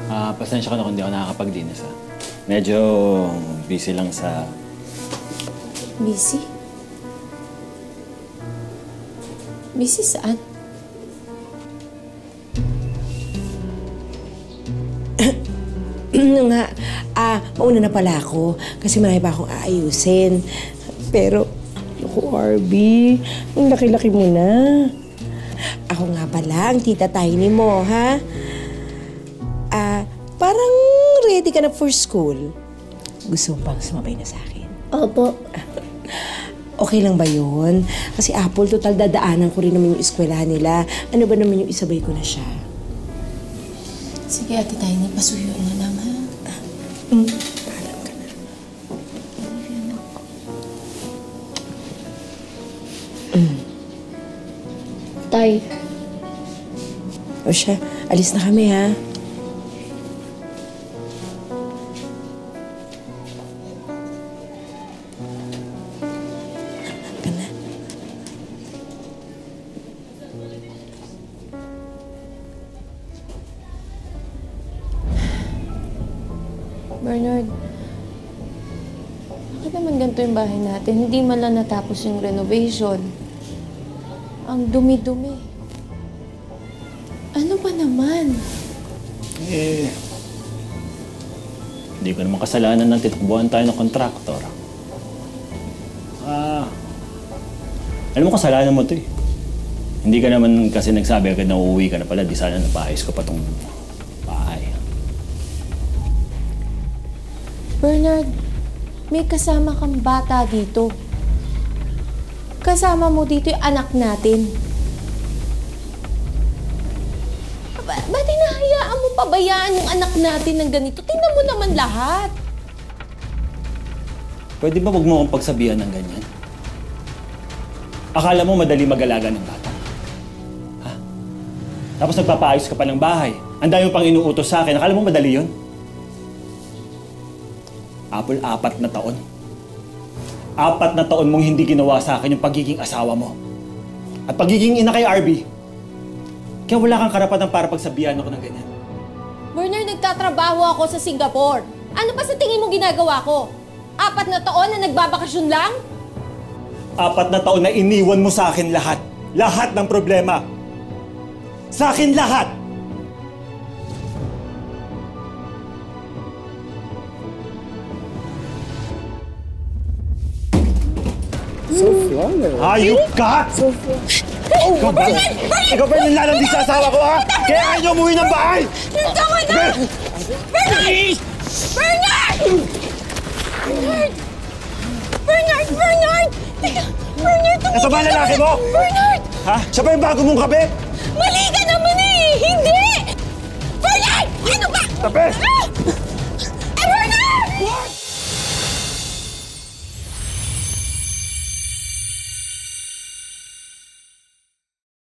Pasensya ka na kung di ako nakakapag-dinas, ha? Medyo busy lang sa... Busy? Busy saan? Nga, mauna na pala ako kasi marami pa akong aayusin. Pero, naku, Arby, ang laki-laki mo na. Ako nga pala, ang tita Tiny mo, ha? Parang ready ka na for school. Gusto mo pang sumabay na sa akin? Opo. Okay lang ba yun? Kasi Apple, total dadaanan ko rin naman yung eskwelahan nila. Ano ba naman yung isabay ko na siya? Sige, Ate Tiny, pasuyo na lang, ha? Paalam ka na. Tay. O siya, alis na kami, ha? Ka na. Bernard, bakit naman ganito yung bahay natin? Hindi man lang natapos yung renovation. Ang dumi-dumi. Ano ba naman? Hindi ko naman kasalanan ng titakbuhan tayo ng kontraktor. Alam mo, kasalanan mo to eh. Hindi ka naman kasi nagsabi agad na uuwi ka na pala. Di sana napaayos ko pa tong bahay. Bernard, may kasama kang bata dito. Kasama mo dito yung anak natin. Ba't hinahayaan mo pabayaan yung anak natin ng ganito? Tingnan mo naman lahat. Pwede ba wag mo akong pagsabihan ng ganyan? Akala mo madali mag-alaga ng bata? Ha? Tapos nagpapaayos ka pa ng bahay. Ang dami pang inuutos sa akin. Akala mo madali yun? Apple, 4 na taon. 4 na taon mong hindi ginawa sa akin yung pagiging asawa mo. At pagiging ina kay Arby. Kaya wala kang karapatan para pagsabihan ako ng ganyan. Bernard, nagtatrabaho ako sa Singapore. Ano ba sa tingin mo ginagawa ko? 4 na taon na nagbabakasyon lang? 4 na taon na iniwan mo sa akin lahat. Lahat ng problema. Sa akin lahat! Sofia. Hayop ka! Sofia. Ikaw ba? Ikaw ba yung lalandi sa asawa ko, ha? Kaya ayaw niyo umuwi ng bahay! Tama na! Bernard! Bernard! Bernard! Bernard! Bernard! Teka! Bernard! Ito ba lalaki mo? Bernard! Ha? Siya ba yung bago mong kabit? Mali ka naman eh! Hindi! Bernard! Ano ba? Tabi! Ah!